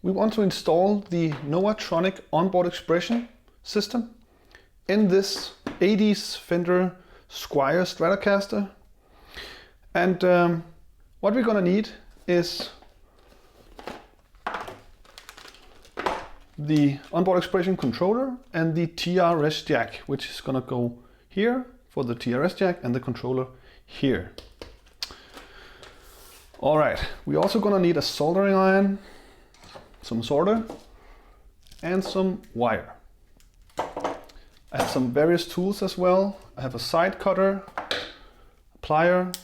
we want to install the Noatronic Onboard Expression system in this 80s Fender Squier Stratocaster. And what we're gonna need is the Onboard Expression Controller and the TRS Jack, which is gonna go here for the TRS Jack and the controller here. All right, we're also gonna need a soldering iron, some solder, and some wire. I have some various tools as well. I have a side cutter, a plier,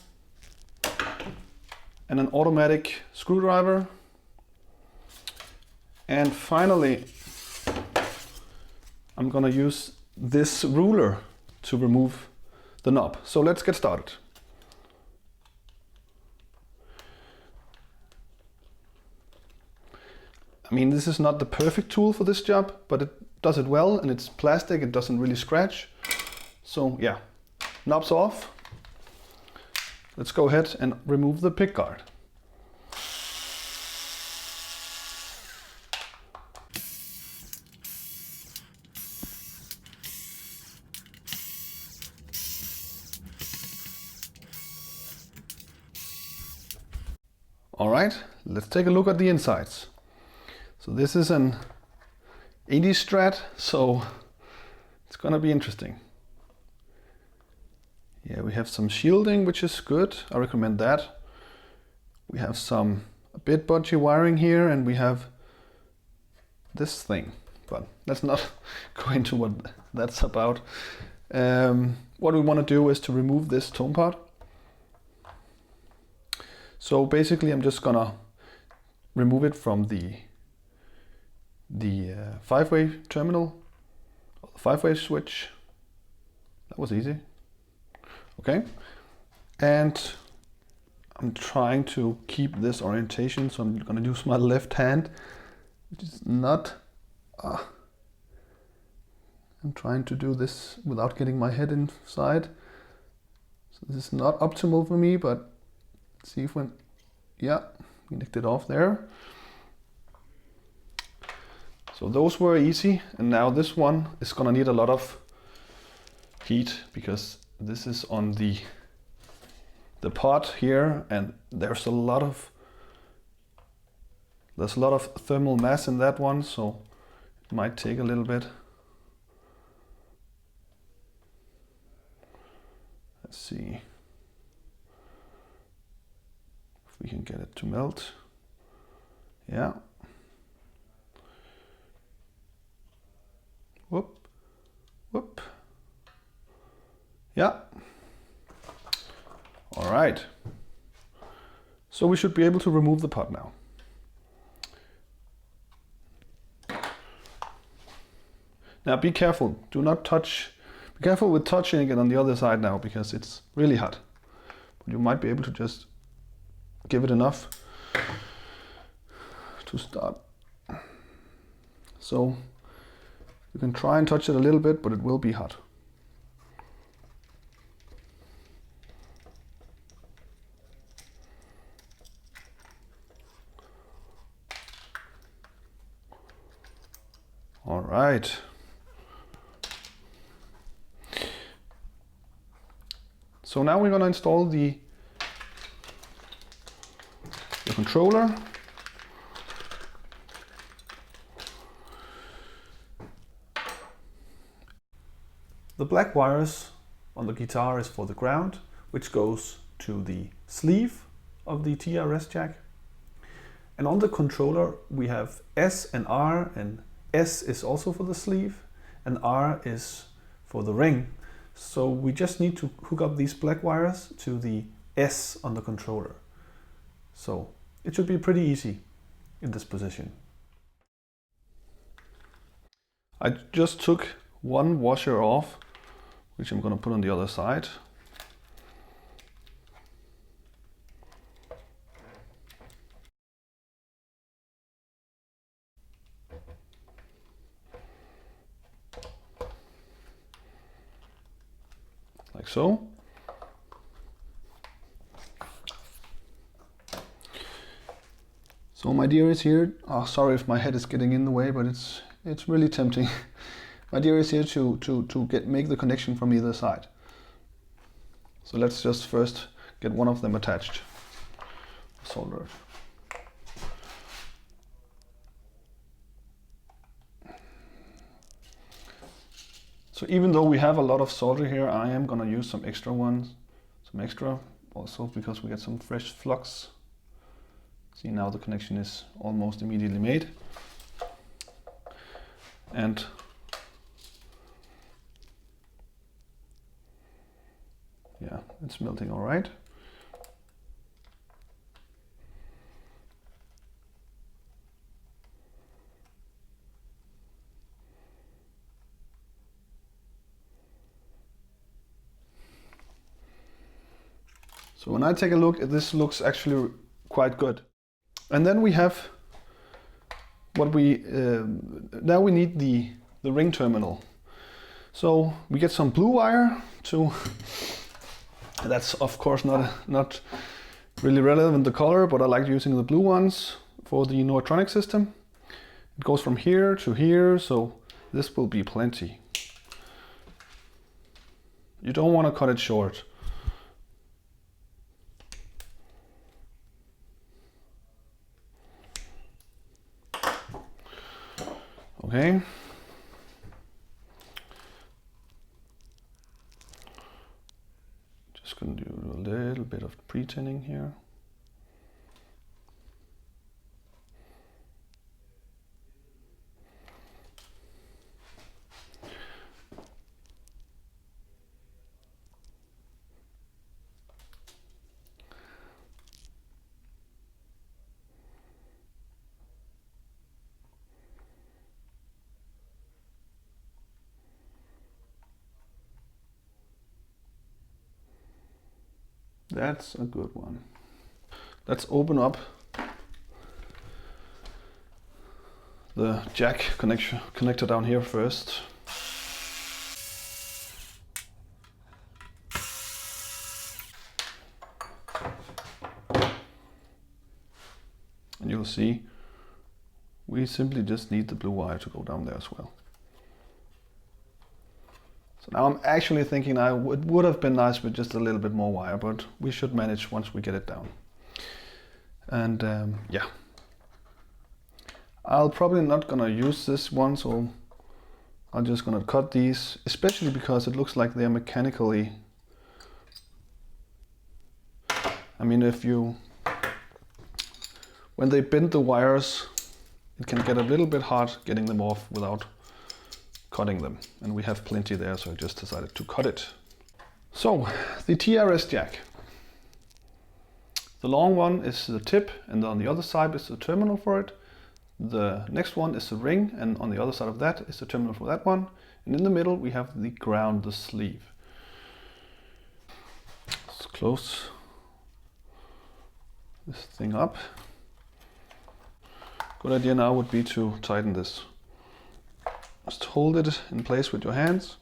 and an automatic screwdriver. And finally, I'm gonna use this ruler to remove the knob. So let's get started. I mean, this is not the perfect tool for this job, but it does it well, and it's plastic, it doesn't really scratch. So yeah, knobs off. Let's go ahead and remove the pick guard. All right, let's take a look at the insides. So this is an 80s Strat, so it's gonna be interesting. Yeah, we have some shielding, which is good. I recommend that. We have some a bit budgy wiring here, and we have this thing, but let's not go into what that's about. What we want to do is to remove this tone pod. So basically, I'm just gonna remove it from the 5-way terminal, or the 5-way switch. That was easy. Okay, and I'm trying to keep this orientation, so I'm gonna use my left hand, which is not. I'm trying to do this without getting my head inside. So this is not optimal for me, but let's see if we, yeah, we nicked it off there. So those were easy, and now this one is gonna need a lot of heat because this is on the pot here, and there's a lot of thermal mass in that one, so it might take a little bit. Let's see if we can get it to melt. Yeah. Whoop, whoop. Yeah. All right. So we should be able to remove the pot now. Now be careful. Do not touch. Be careful with touching it on the other side now, because it's really hot. But you might be able to just give it enough to start. So you can try and touch it a little bit, but it will be hot. All right. So now we're going to install the controller. The black wires on the guitar is for the ground, which goes to the sleeve of the TRS Jack. And on the controller we have S and R, and S is also for the sleeve and R is for the ring. So we just need to hook up these black wires to the S on the controller. So it should be pretty easy in this position. I just took one washer off, which I'm going to put on the other side. Like so. So So my dear is here. Oh, sorry if my head is getting in the way, but it's really tempting. My dear is here to make the connection from either side. So let's just first get one of them attached. Solder it. So even though we have a lot of solder here, I am gonna use some extra ones. Some extra, also because we get some fresh flux. See, now the connection is almost immediately made. And yeah, it's melting all right. So when I take a look, this looks actually quite good. And then we have what now we need the ring terminal. So we get some blue wire to, that's of course not really relevant the color, but I like using the blue ones for the Noatronic system. It goes from here to here, so this will be plenty. You don't want to cut it short. Okay. Just gonna do a little bit of pre-tinning here. That's a good one. Let's open up the jack connector down here first. And you'll see we simply just need the blue wire to go down there as well. So now I'm actually thinking it would have been nice with just a little bit more wire, but we should manage once we get it down. And yeah, I'll probably not gonna use this one, so I'm just gonna cut these, especially because it looks like they're mechanically. I mean, when they bend the wires, it can get a little bit hard getting them off without cutting them, and we have plenty there, so I just decided to cut it. So the TRS jack, the long one is the tip, and on the other side is the terminal for it. The next one is the ring, and on the other side of that is the terminal for that one, and in the middle we have the ground, the sleeve. Let's close this thing up. Good idea now would be to tighten this. Just hold it in place with your hands.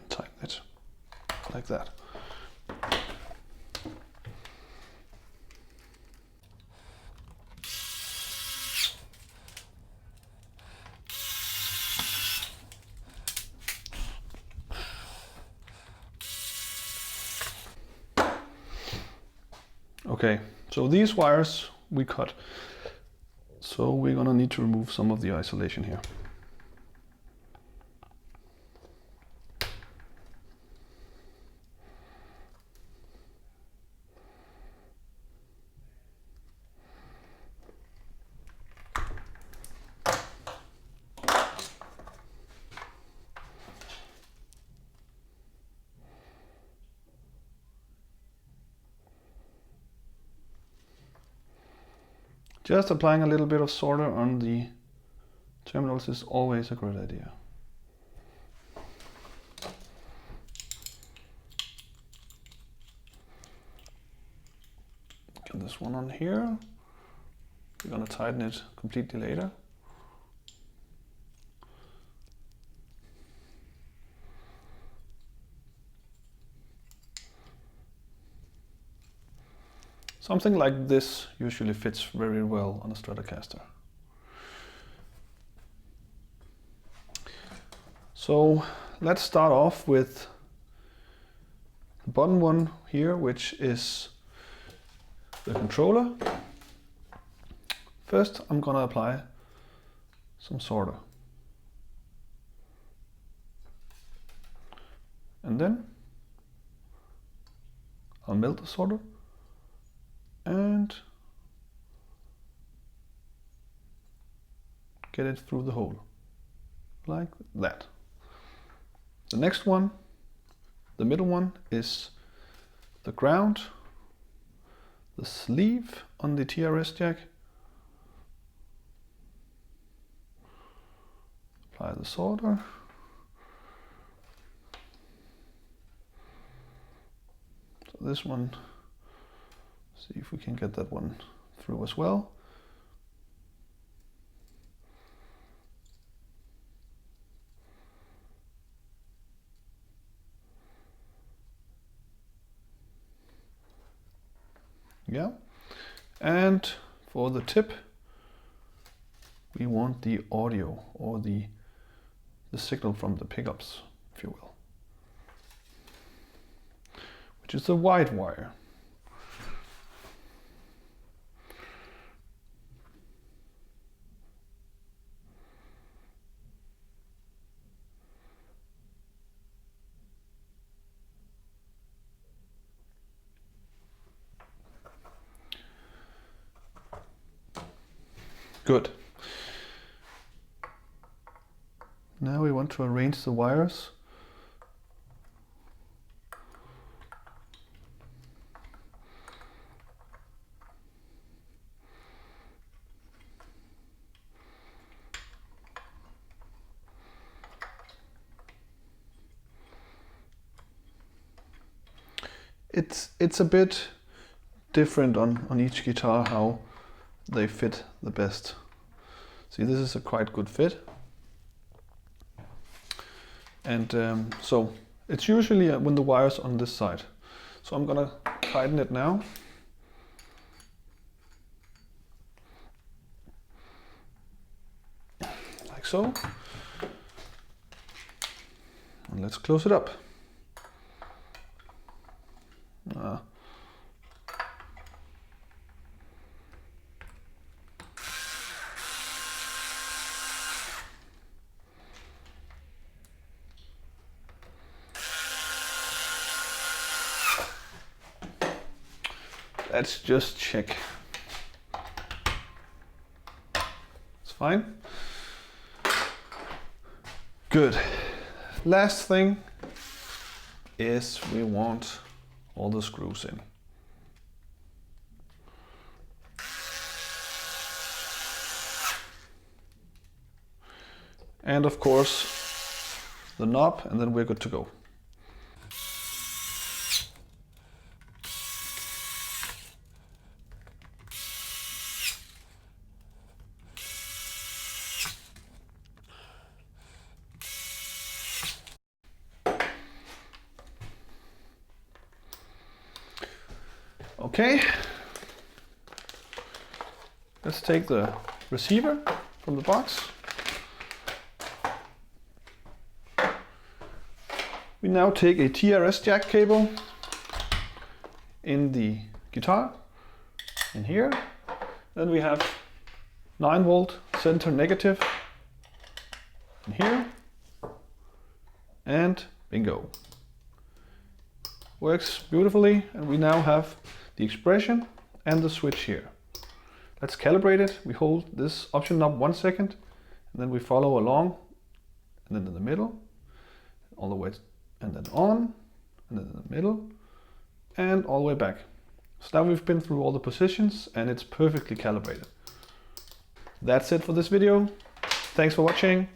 Tighten it like that. Okay, so these wires we cut. So we're gonna need to remove some of the isolation here. Just applying a little bit of solder on the terminals is always a great idea. Get this one on here. We're gonna tighten it completely later. Something like this usually fits very well on a Stratocaster. So let's start off with the bottom one here, which is the controller. First, I'm gonna apply some solder. And then I'll melt the solder and get it through the hole, like that. The next one, the middle one, is the ground, the sleeve on the TRS Jack. Apply the solder. So this one, see if we can get that one through as well. Yeah, and for the tip, we want the audio, or the signal from the pickups, if you will, which is the white wire. Good. Now we want to arrange the wires. It's a bit different on each guitar how they fit the best. See, this is a quite good fit. And so it's usually when the wire's on this side. So I'm gonna tighten it now. Like so. And let's close it up. Let's just check. It's fine. Good. Last thing is we want all the screws in. And of course the knob, and then we're good to go. Okay, let's take the receiver from the box. We now take a TRS Jack cable in the guitar, in here. Then we have 9-volt center negative in here, and bingo. Works beautifully, and we now have the expression and the switch here. Let's calibrate it. We hold this option knob 1 second, and then we follow along, and then in the middle, all the way, and then on, and then in the middle, and all the way back. So now we've been through all the positions, and it's perfectly calibrated. That's it for this video. Thanks for watching.